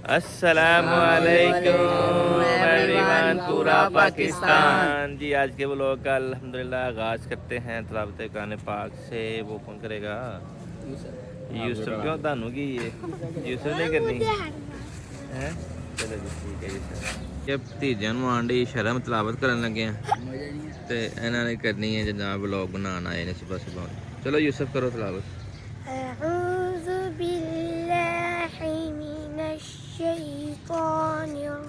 अस्सलामुअलैकुम एवरीवन, पूरा पाकिस्तान। जी आज के व्लॉग का अल्हम्दुलिल्लाह आगाज़ करते हैं तिलावत कुरान पाक से। वो कौन करेगा? यूसुफ। क्यों तानू की यूसुफ नहीं करनी है? चलो जी ठीक है यूसुफ। ये भतीजियां नूं आंडे शर्म तिलावत करन लगे हैं ते इन्हां ने करनी है जनाब व्लॉग बनाना आए ने सुबह सुबह। चलो यूसुफ करो तिलावत। अऊज़ु बिल्लाहि मिनश शैतानिर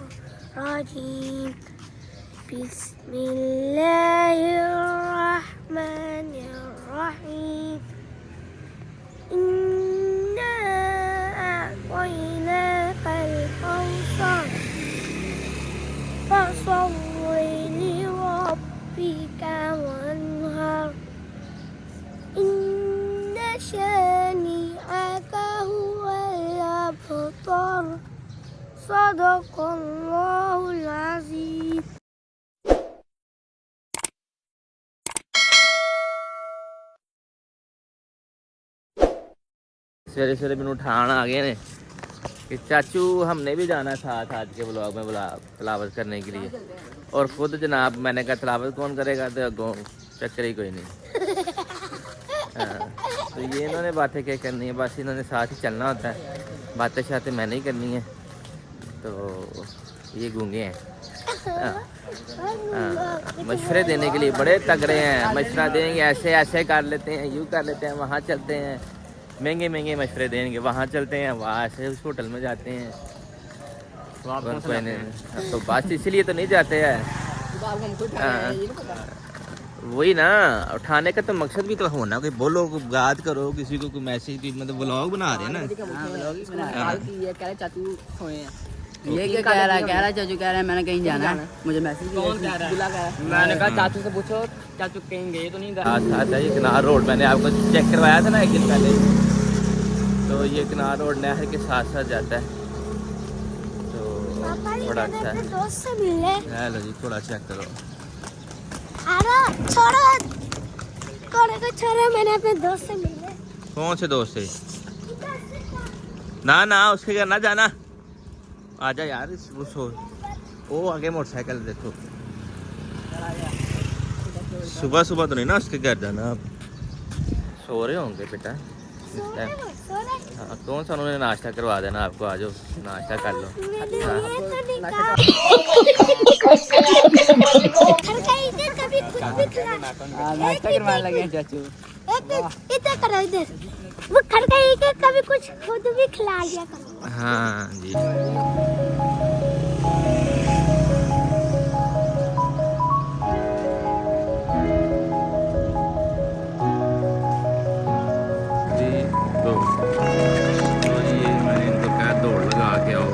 रजीम। बिस्मिल्लाहिर रहमानिर रहीम। इन्ना अअतैनाकल कौसर फसल्लि लिरब्बिका वन्हर। इन्ना शानिअका हुवल अबतर। सदक़ल्लाहुल अज़ीम। सवेरे सवेरे मैंने उठान आ गए ने कि चाचू हमने भी जाना साथ आज के ब्लॉग में तिलावत करने के लिए। और खुद जनाब मैंने कहा तिलावत कौन करेगा, तो अगों चक्कर ही कोई नहीं। हाँ, तो ये इन्होंने बातें क्या करनी है, बस इन्होंने साथ ही चलना होता है। बातें शातें मैंने ही करनी है, तो ये गूंगे हैं। मशवरे देने के लिए बड़े तगड़े हैं। मशवरा देंगे, ऐसे ऐसे कर लेते हैं, यूँ कर लेते हैं, वहाँ चलते हैं, महंगे महंगे मशवरे देंगे, वहाँ चलते हैं, वहाँ ऐसे उस होटल में जाते हैं। तो बस इसलिए तो नहीं जाते हैं। वही ना, उठाने का तो मकसद भी तो होना कि बोलो, बात करो, किसी को कोई मैसेज की, मतलब व्लॉग बना रहे हैं ना। ये क्या कह रहा है? चाचू कह रहा है मैंने कहीं जाना है, मुझे मैसेज कौन कह रहा है? मैंने कहा चाचू से पूछो, चाचू कहीं गए तो नहीं? अच्छा, ये किनार रोड मैंने आपको चेक करवाया था ना एक दिन पहले। तो ये किनार रोड नहर के साथ साथ जाता है, तो थोड़ा अच्छा है। दोस्त से मिले। हेलो जी, थोड़ा चेक करो। अरे छोड़ो, छोड़ो, मैंने अपने दोस्त से मिले। कौन से दोस्त से? ना ना, उसके घर ना जाना। आजा यार, वो आगे मोटरसाइकिल देखो। सुबह सुबह तो नहीं ना उसके घर जाना। आप सो रहे होंगे बेटा इस टाइम। हाँ, कौन सा उन्होंने नाश्ता करवा देना आपको, आ जाओ नाश्ता कर लो। नाश्ता करवाने लगे चाचू। इधर करो, इधर वो खड़काई के कभी कुछ खुद भी खिला दिया करो। हाँ जी। तो ये मैंने इनको कहा दौड़ लगा के आओ,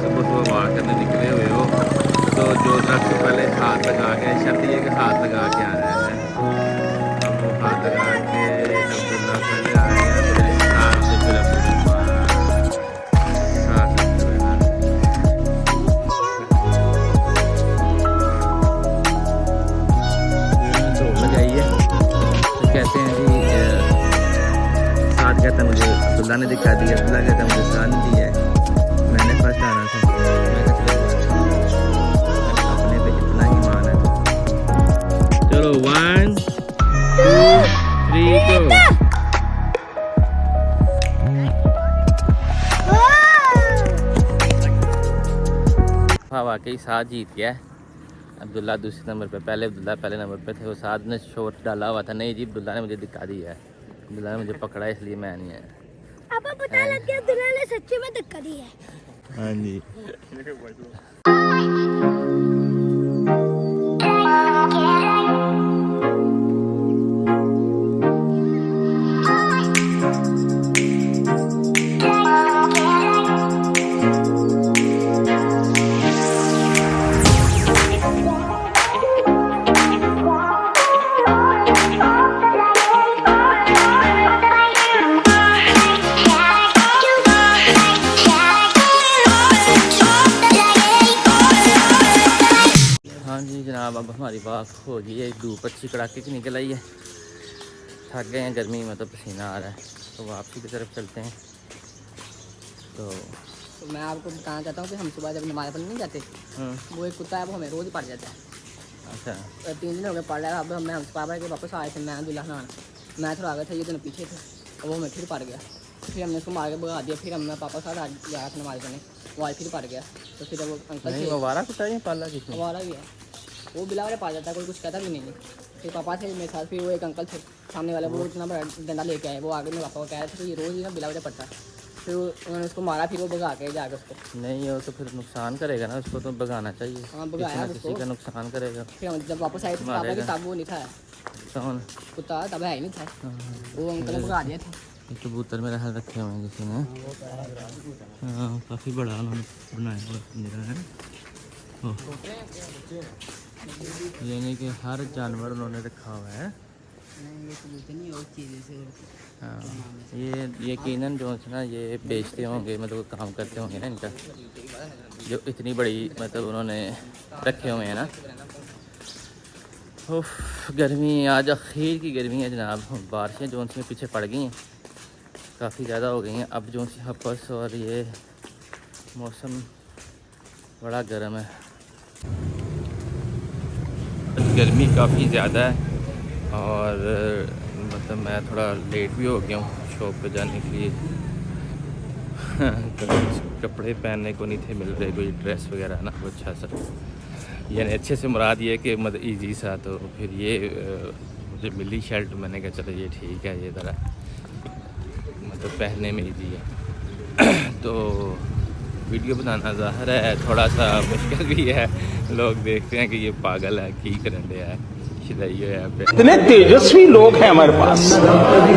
सुबह सुबह वाक करने निकले हुए हो, तो जो सबसे पहले हाथ लगा के, शर्त ये कि हाथ लगा के आ रहे हैं। अब वो हाथ लगा के अब्दुल्ला पहले आया, फिर हाथ से फिर दौड़ लगाइए। तो कहते हैं जी, साथ कहता मुझे अब्दुल्ला ने दिखा दिया, अब्दुल्ला कहता मुझे साथ नहीं दिया है, मैंने फर्स्ट आना था। अपने पे इतना ही मान है। चलो 1 2 3 गो। हाँ वाकई साथ जीत गया है अब्दुल्ला दूसरे नंबर पे। पहले अब्दुल्ला पहले नंबर पे थे, वो साथ ने शॉट डाला हुआ था। नहीं जी, अब्दुल्ला ने मुझे दिखा दिया है, अब्दुल्ला ने मुझे पकड़ा, इसलिए मैं नहीं आया। आपको पता लग गया दुल्हन ने सच्ची में धक्का दिया है। हाँ जी। जनाब अब हमारी बात हो गई है, धूप अच्छी कड़ाके की निकल आई है, थक गए हैं गर्मी में, तो पसीना आ रहा है, तो वापसी की तरफ चलते हैं। तो तो मैं आपको बताना चाहता हूँ कि हम सुबह जब नमाज़ पढ़ने नहीं जाते, वो एक कुत्ता है वो हमें रोज़ पड़ जाता है। अच्छा 3 दिन हो गए पड़ रहा है। अब मैं हमसे पापा के वापस आए थे, मैं दूल्हा खान, मैं थोड़ा आगे थे, ये दोनों पीछे थे, और वो हमें फिर पड़ गया। फिर हमने उसको मार के भगा दिया। फिर हम पापा साथ गया था नमाज़ पढ़ने, वो आज फिर पड़ गया। तो फिर वो अंकल नहीं, आवारा कुत्ता है पाला किसने? हमारा भी है, वो बिला वाले पा जाता है, कोई कुछ कहता भी नहीं है। फिर पापा थे मेरे साथ, फिर वो एक अंकल थे सामने वाले, वो इतना बड़ा डंडा लेके आए, वो आगे में पापा को कह रहे थे कि ये रोज़ ही ना बिला वाले पड़ता है। फिर उन्होंने उसको मारा, फिर वो भगा के जाके उसको। नहीं वो तो फिर नुकसान करेगा ना, उसको तो भगाना चाहिए। हाँ भगाया किसी का नुकसान करेगा। फिर हम जब वापस आए थे पापा की, तब वो नहीं था कौन? कुत्ता, तब है ही नहीं था, वो अंकल ने भगा दिया था। ये कबूतर मेरा हाल रखे हुए हैं किसी ने। हाँ काफ़ी बड़ा उन्होंने बनाया हुआ पिंजरा है। यानी कि हर जानवर उन्होंने रखा हुआ है। हाँ ये यकीनन जो है ना ये बेचते होंगे, मतलब काम करते होंगे ना इनका, जो इतनी बड़ी मतलब उन्होंने रखे हुए हैं ना। उफ गर्मी आज आखिर की गर्मी है जनाब। बारिशें जो सी पीछे पड़ गई हैं, काफ़ी ज़्यादा हो गई हैं। अब जो सी हपस और ये मौसम बड़ा गर्म है, गर्मी काफ़ी ज़्यादा है। और मतलब मैं थोड़ा लेट भी हो गया हूँ शॉप पे जाने के लिए। कपड़े पहनने को नहीं थे मिल रहे, कोई ड्रेस वगैरह ना वो अच्छा सा, यानी अच्छे से मुराद ये कि मतलब ईजी सा। तो फिर ये मुझे मिली शर्ट, मैंने कहा चलो ये ठीक है, ये ज़रा मतलब पहनने में ईजी है। तो वीडियो बनाना ज़ाहिर है थोड़ा सा मुश्किल भी है, लोग देखते हैं कि ये पागल है, की करन दिया है, शिदाइयो है पे। इतने तेजस्वी लोग हैं हमारे पास,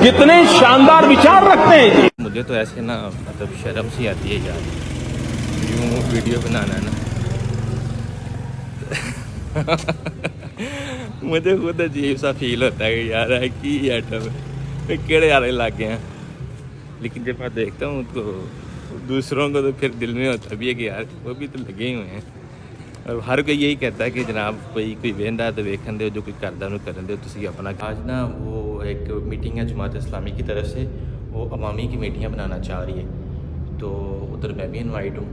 कितने शानदार विचार रखते हैं। मुझे तो ऐसे ना मतलब शर्म सी आती है यार, यूँ वीडियो बनाना ना। मुझे खुद अजीब सा फील होता है कि यार है कि आइटम केड़े यार लागे हैं। लेकिन जब मैं देखता हूँ तो दूसरों को तो फिर दिल में होता भी है कि यार वो भी तो लगे हुए हैं। और हर कोई यही कहता है कि जनाब कोई वेंदा तो वेखन दो, जो कोई करदा उन्होंने करन दो, तुसी अपना। आज ना वो एक मीटिंग है जमात इस्लामी की तरफ से, वो अवामी कमेटियाँ बनाना चाह रही है, तो उधर मैं भी इनवाइट हूँ।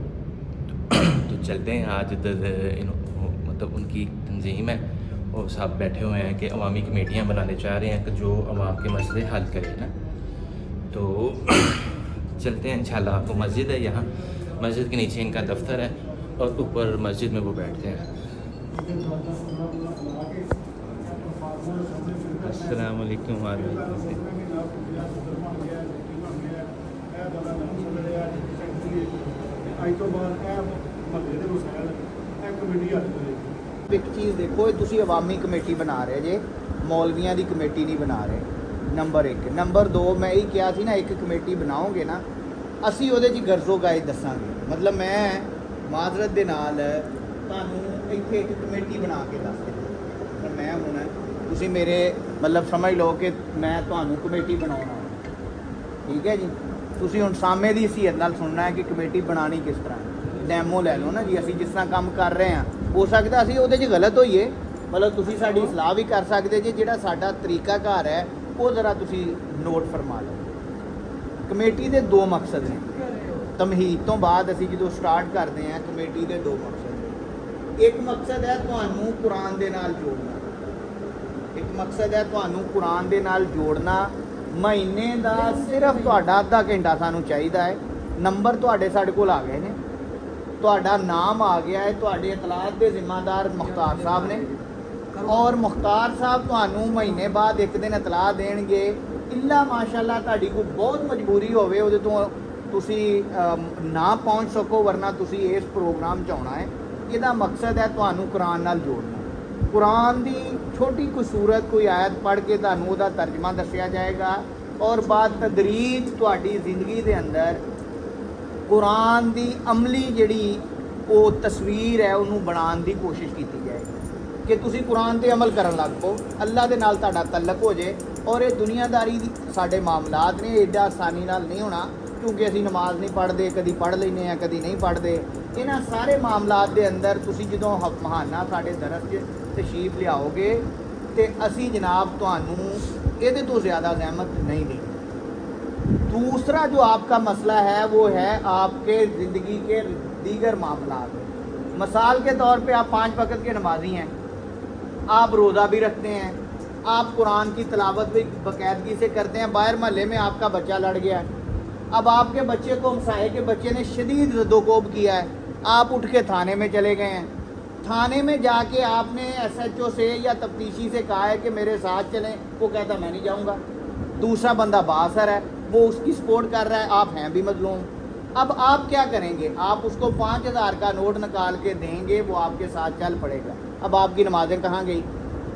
तो चलते हैं आज इधर, मतलब उनकी तंजीम है, वो सब बैठे हुए हैं कि अवामी कमेटियाँ बनाने चाह रहे हैं कि जो अवाम के मसले हल करें ना। तो चलते हैं इंशाल्लाह। आपको मस्जिद है यहाँ, मस्जिद के नीचे इनका दफ्तर है और ऊपर मस्जिद में वो बैठते हैं। अस्सलाम वालेकुम ਇੱਕ ਚੀਜ਼ ਦੇਖੋ, ਇਹ ਤੁਸੀਂ ਅਵਾਮੀ ਕਮੇਟੀ ਬਣਾ ਰਹੇ ਜੇ, ਮੌਲਵੀਆਂ ਦੀ ਕਮੇਟੀ ਨਹੀਂ ਬਣਾ ਰਹੇ, ਨੰਬਰ 1। ਨੰਬਰ 2, ਮੈਂ ਇਹ ਕਿਹਾ ਸੀ ਨਾ ਇੱਕ ਕਮੇਟੀ ਬਣਾਓਗੇ ਨਾ, ਅਸੀਂ ਉਹਦੇ 'ਚ ਗਰਜ਼ੋ ਗਾਇਦ ਦੱਸਾਂਗੇ। ਮਤਲਬ ਮੈਂ ਮਾਜ਼ਰਤ ਦੇ ਨਾਲ ਤੁਹਾਨੂੰ ਇੱਥੇ ਇੱਕ ਕਮੇਟੀ ਬਣਾ ਕੇ ਦੱਸ ਦਿੱਤੀ, ਪਰ ਮੈਂ ਹੁਣ ਤੁਸੀਂ ਮੇਰੇ ਮਤਲਬ ਸਮਝ ਲਓ ਕਿ ਮੈਂ ਤੁਹਾਨੂੰ ਕਮੇਟੀ ਬਣਾਉਣਾ, ਠੀਕ ਹੈ ਜੀ। ਤੁਸੀਂ ਹੁਣ ਸਾਹਮਣੇ ਦੀ ਹਸੀਅਤ ਨਾਲ ਸੁਣਨਾ ਹੈ ਕਿ ਕਮੇਟੀ ਬਣਾਉਣੀ ਕਿਸ ਤਰ੍ਹਾਂ। ਡੈਮੋ ਲੈ ਲਓ ਨਾ ਜੀ, ਅਸੀਂ ਜਿਸ ਤਰ੍ਹਾਂ ਕੰਮ ਕਰ ਰਹੇ ਹਾਂ, ਹੋ ਸਕਦਾ ਅਸੀਂ ਉਹਦੇ 'ਚ ਗਲਤ ਹੋਈਏ, ਮਤਲਬ ਤੁਸੀਂ ਸਾਡੀ ਸਲਾਹ ਵੀ ਕਰ ਸਕਦੇ ਜੀ। ਜਿਹੜਾ ਸਾਡਾ ਤਰੀਕਾਕਾਰ ਹੈ ਉਹ ਜ਼ਰਾ ਤੁਸੀਂ ਨੋਟ ਫਰਮਾ ਲਓ। ਕਮੇਟੀ ਦੇ 2 ਮਕਸਦ ਨੇ। ਤਮਹੀਦ ਤੋਂ ਬਾਅਦ ਅਸੀਂ ਜਦੋਂ ਸਟਾਰਟ ਕਰਦੇ ਹਾਂ, ਕਮੇਟੀ ਦੇ 2 ਮਕਸਦ। ਇੱਕ ਮਕਸਦ ਹੈ ਤੁਹਾਨੂੰ ਕੁਰਾਨ ਦੇ ਨਾਲ ਜੋੜਨਾ, ਇੱਕ ਮਕਸਦ ਹੈ ਤੁਹਾਨੂੰ ਕੁਰਾਨ ਦੇ ਨਾਲ ਜੋੜਨਾ। ਮਹੀਨੇ ਦਾ ਸਿਰਫ ਤੁਹਾਡਾ ਅੱਧਾ ਘੰਟਾ ਸਾਨੂੰ ਚਾਹੀਦਾ ਹੈ। ਨੰਬਰ ਤੁਹਾਡੇ ਸਾਡੇ ਕੋਲ ਆ ਗਏ ਨੇ, ਤੁਹਾਡਾ ਨਾਮ ਆ ਗਿਆ ਹੈ, ਤੁਹਾਡੇ ਇਤਲਾਤ ਦੇ ਜ਼ਿੰਮੇਦਾਰ ਮੁਖਤਾਰ ਸਾਹਿਬ ਨੇ, ਔਰ ਮੁਖਤਾਰ ਸਾਹਿਬ ਤੁਹਾਨੂੰ ਮਹੀਨੇ ਬਾਅਦ ਇੱਕ ਦਿਨ ਇਤਲਾਹ ਦੇਣਗੇ। ਇੱਲਾ ਮਾਸ਼ਾਅੱਲਾ ਤੁਹਾਡੀ ਕੋਈ ਬਹੁਤ ਮਜਬੂਰੀ ਹੋਵੇ ਉਹਦੇ ਤੋਂ ਤੁਸੀਂ ਨਾ ਪਹੁੰਚ ਸਕੋ, ਵਰਨਾ ਤੁਸੀਂ ਇਸ ਪ੍ਰੋਗਰਾਮ 'ਚ ਆਉਣਾ ਹੈ। ਇਹਦਾ ਮਕਸਦ ਹੈ ਤੁਹਾਨੂੰ ਕੁਰਾਨ ਨਾਲ ਜੋੜਨਾ। ਕੁਰਾਨ ਦੀ ਛੋਟੀ ਕੋਈ ਸੂਰਤ, ਕੋਈ ਆਇਤ ਪੜ੍ਹ ਕੇ ਤੁਹਾਨੂੰ ਉਹਦਾ ਤਰਜਮਾ ਦੱਸਿਆ ਜਾਏਗਾ, ਔਰ ਬਾਅਦ ਤਦਰੀਜ ਤੁਹਾਡੀ ਜ਼ਿੰਦਗੀ ਦੇ ਅੰਦਰ ਕੁਰਾਨ ਦੀ ਅਮਲੀ ਜਿਹੜੀ ਉਹ ਤਸਵੀਰ ਹੈ ਉਹਨੂੰ ਬਣਾਉਣ ਦੀ ਕੋਸ਼ਿਸ਼ ਕੀਤੀ ਜਾਏਗੀ ਕਿ ਤੁਸੀਂ ਕੁਰਾਨ 'ਤੇ ਅਮਲ ਕਰਨ ਲੱਗ ਪਓ, ਅੱਲਾ ਦੇ ਨਾਲ ਤੁਹਾਡਾ ਤਅੱਲਕ ਹੋ ਜੇ। ਔਰ ਇਹ ਦੁਨੀਆਦਾਰੀ ਦੀ ਸਾਡੇ ਮਾਮਲਾਤ ਨੇ, ਐਡਾ ਆਸਾਨੀ ਨਾਲ ਨਹੀਂ ਹੋਣਾ, ਕਿਉਂਕਿ ਅਸੀਂ ਨਮਾਜ਼ ਨਹੀਂ ਪੜ੍ਹਦੇ, ਕਦੀ ਪੜ੍ਹ ਲੈਂਦੇ ਹਾਂ, ਕਦੀ ਨਹੀਂ ਪੜ੍ਹਦੇ। ਇਹਨਾਂ ਸਾਰੇ ਮਾਮਲਾਤ ਦੇ ਅੰਦਰ ਤੁਸੀਂ ਜਦੋਂ ਮਹਾਨਾ ਸਾਡੇ ਦਰਸ 'ਚ ਤਸ਼ਰੀਫ ਲਿਆਓਗੇ ਤੇ ਅਸੀਂ ਜਨਾਬ ਤੁਹਾਨੂੰ ਇਹਦੇ ਤੋਂ ਜ਼ਿਆਦਾ ਜ਼ਹਿਮਤ ਨਹੀਂ ਦੇਣੀ। दूसरा जो आपका मसला है वो है आपके ज़िंदगी के दीगर मामला। मिसाल के तौर पे आप 5 वक़्त के नमाजी हैं, आप रोज़ा भी रखते हैं, आप कुरान की तिलावत भी बाकायदगी से करते हैं। बाहर महल्ले में आपका बच्चा लड़ गया है, अब आपके बच्चे को हमसाये के बच्चे ने शदीद रद्दोकोब किया है, आप उठ के थाने में चले गए हैं। थाने में जाके आपने SHO से या तफ्तीशी से कहा है कि मेरे साथ चलें, वो कहता मैं नहीं जाऊंगा। दूसरा बंदा बासर है, वो उसकी सपोर्ट कर रहा है, आप हैं भी मजलूम। अब आप क्या करेंगे? आप उसको 5000 का नोट निकाल के देंगे, वो आपके साथ चल पड़ेगा। अब आपकी नमाजें कहाँ गई?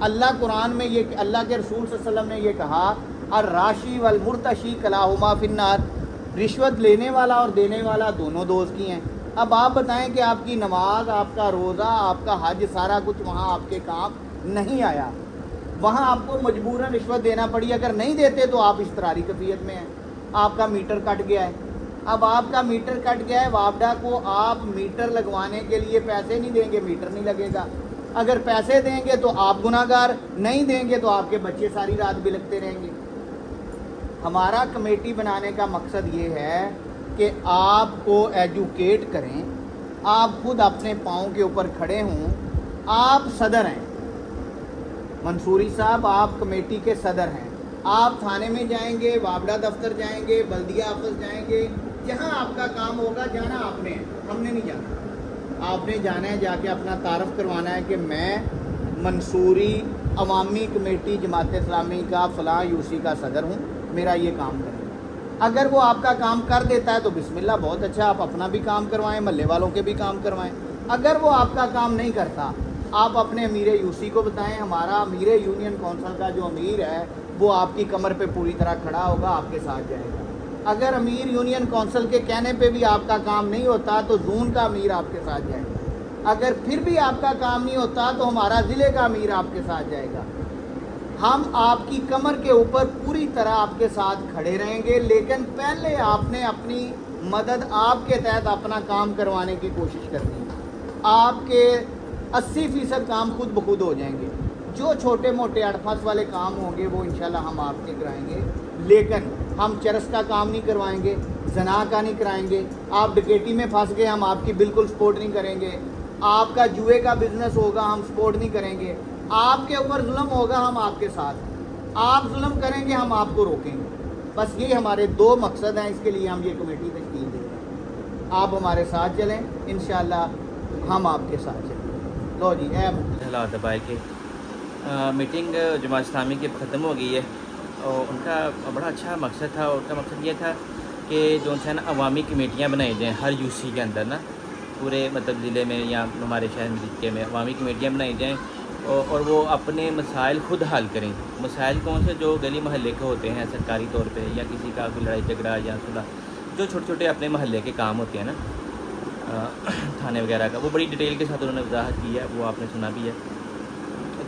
अल्लाह कुरान में ये, अल्लाह के रसूल सल्लल्लाहु अलैहि वसल्लम ने ये कहा, और राशि वल मुर्तशी कलाहुमा फिन्नार, रिश्वत लेने वाला और देने वाला दोनों दोस्त की हैं। अब आप बताएं कि आपकी नमाज, आपका रोज़ा, आपका हज, सारा कुछ वहाँ आपके काम नहीं आया, वहाँ आपको मजबूरन रिश्वत देना पड़ी। अगर नहीं देते तो आप इस्तरारी कफियत में हैं, आपका मीटर कट गया है। अब आपका मीटर कट गया है, वापडा को आप मीटर लगवाने के लिए पैसे नहीं देंगे, मीटर नहीं लगेगा। अगर पैसे देंगे तो आप गुनाहगार, नहीं देंगे तो आपके बच्चे सारी रात बिलखते रहेंगे। हमारा कमेटी बनाने का मकसद ये है कि आपको एजुकेट करें, आप खुद अपने पाँव के ऊपर खड़े हों। आप सदर हैं मंसूरी साहब, आप कमेटी के सदर हैं। आप थाने में जाएंगे, वापडा दफ्तर जाएंगे, बल्दिया ऑफिस जाएंगे, जहाँ आपका काम होगा जाना आपने है, हमने नहीं जाना। आपने जाना है, जाके अपना तारफ़ करवाना है कि मैं मंसूरी अवामी कमेटी जमात इस्लामी का फ़लाँ यूसी का सदर हूँ, मेरा ये काम करें। अगर वो आपका काम कर देता है तो बिस्मिल्लाह, बहुत अच्छा, आप अपना भी काम करवाएं, महल्ले वालों के भी काम करवाएं। अगर वो आपका काम नहीं करता, आप अपने अमीर यूसी को बताएं। हमारा अमीर यूनियन कौंसिल का जो अमीर है वो आपकी कमर पे पूरी तरह खड़ा होगा, आपके साथ जाएगा। अगर अमीर यूनियन कौंसिल के कहने पे भी आपका काम नहीं होता तो जून का अमीर आपके साथ जाएगा। अगर फिर भी आपका काम नहीं होता तो हमारा ज़िले का अमीर आपके साथ जाएगा। हम आपकी कमर के ऊपर पूरी तरह आपके साथ खड़े रहेंगे, लेकिन पहले आपने अपनी मदद आपके तहत अपना काम करवाने की कोशिश करनी है। आपके 80% काम खुद ब खुद हो जाएंगे। जो छोटे मोटे अड़फस वाले काम होंगे वो इंशाल्लाह हम आपके कराएंगे, लेकिन हम चरस का काम नहीं करवाएंगे, जना का नहीं कराएंगे। आप डकैती में फंस गए, हम आपकी बिल्कुल सपोर्ट नहीं करेंगे। आपका जुए का बिजनेस होगा, हम सपोर्ट नहीं करेंगे। आपके ऊपर जुल्म होगा, हम आपके साथ। आप जुल्म करेंगे, हम आपको रोकेंगे। बस ये हमारे 2 मकसद हैं, इसके लिए हम ये कमेटी तश्कील दे रहे हैं। आप हमारे साथ चलें, इंशाल्लाह हम आपके साथ चलें। लो जी, हालात दबाए के मीटिंग जमात इस्लामी की ख़त्म हो गई है और उनका बड़ा अच्छा मकसद था। उनका मकसद ये था कि जो है ना अवामी कमेटियाँ बनाई जाएँ हर यूसी के अंदर ना, पूरे मतलब ज़िले में या हमारे शहर में में अवामी कमेटियाँ बनाई जाएँ और वो अपने मसाइल ख़ुद हल करें। मसाइल कौन से? जो गली महल्ले के होते हैं सरकारी तौर पे, या किसी का कोई लड़ाई झगड़ा या सुलह, जो छोटे छोटे अपने महल्ले के काम होते हैं ना, थाने वगैरह का, वो बड़ी डिटेल के साथ उन्होंने वजाहत की है, वो आपने सुना भी है।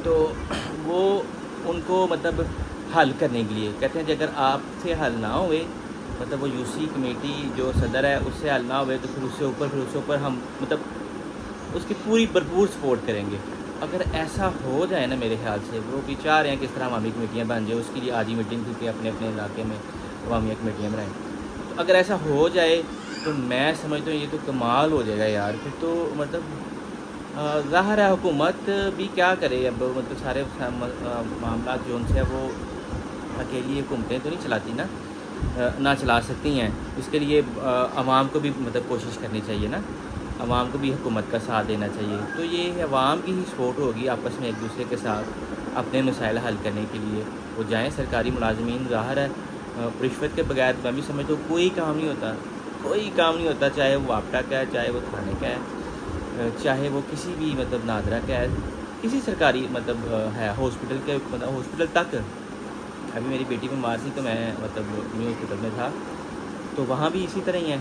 तो वो उनको मतलब हल करने के लिए कहते हैं कि अगर आपसे हल ना हुए, मतलब वो यूसी कमेटी जो सदर है उससे हल ना हुए, तो फिर उससे ऊपर हम मतलब उसकी पूरी भरपूर सपोर्ट करेंगे। अगर ऐसा हो जाए ना, मेरे ख्याल से वो भी चाह रहे हैं किस तरह अवामी कमेटियाँ बन जाए, उसके लिए आज ही मीटिंग करके अपने अपने इलाके में अवामी कमेटियाँ बनाएँ। तो अगर ऐसा हो जाए तो मैं समझता हूँ ये तो कमाल हो जाएगा यार। फिर तो मतलब ज़ाहिर है हुकूमत भी क्या करे अब, मतलब सारे मामला जो उनसे है वो अकेली हुकूमतें तो नहीं चलाती ना चला सकती हैं। इसके लिए आवाम को भी मतलब कोशिश करनी चाहिए ना, आवाम को भी हुकूमत का साथ देना चाहिए। तो ये आवाम की ही सपोर्ट होगी, आपस में एक दूसरे के साथ अपने मसाइल हल करने के लिए वो जाएँ। सरकारी मुलाजमीन ज़ाहिर है रिश्वत के बगैर मैं भी समझता हूँ कोई काम नहीं होता, कोई काम नहीं होता, चाहे वो वापडा का है, चाहे वो थाने का है, चाहे वो किसी भी मतलब नादरा का है, किसी सरकारी मतलब है, हॉस्पिटल के मतलब हॉस्पिटल तक। अभी मेरी बेटी बीमार थी तो मैं मतलब न्यू हॉस्पिटल में था, तो वहाँ भी इसी तरह ही है,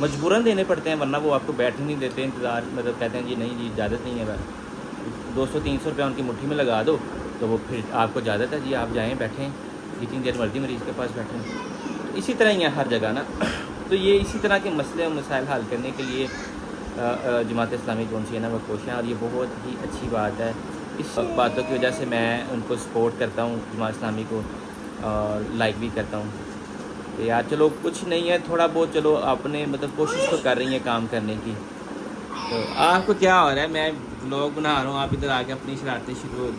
मजबूरन देने पड़ते हैं, वरना वो आपको बैठने नहीं देते, इंतज़ार मतलब कहते हैं जी नहीं जी इजाज़त नहीं है, 200-300 रुपया उनकी मुट्ठी में लगा दो तो वो फिर आपको इजाज़त है जी आप जाएँ बैठें, जितनी देर मर्जी मरीज़ के पास बैठें। इसी तरह ही है हर जगह ना। तो ये इसी तरह के मसले और मसाइल हल करने के लिए जमात इस्लामी कौन सी है ना वो कोशिश है, और ये बहुत ही अच्छी बात है। इस बातों की वजह से मैं उनको सपोर्ट करता हूँ जमात इस्लामी को, और लाइक भी करता हूँ। तो यार चलो कुछ नहीं है, थोड़ा बहुत चलो आपने मतलब कोशिश तो कर रही हैं काम करने की। तो आपको क्या हो रहा है, मैं व्लॉग बना रहा हूँ, आप इधर आके अपनी शरारतें शुरू हो गई।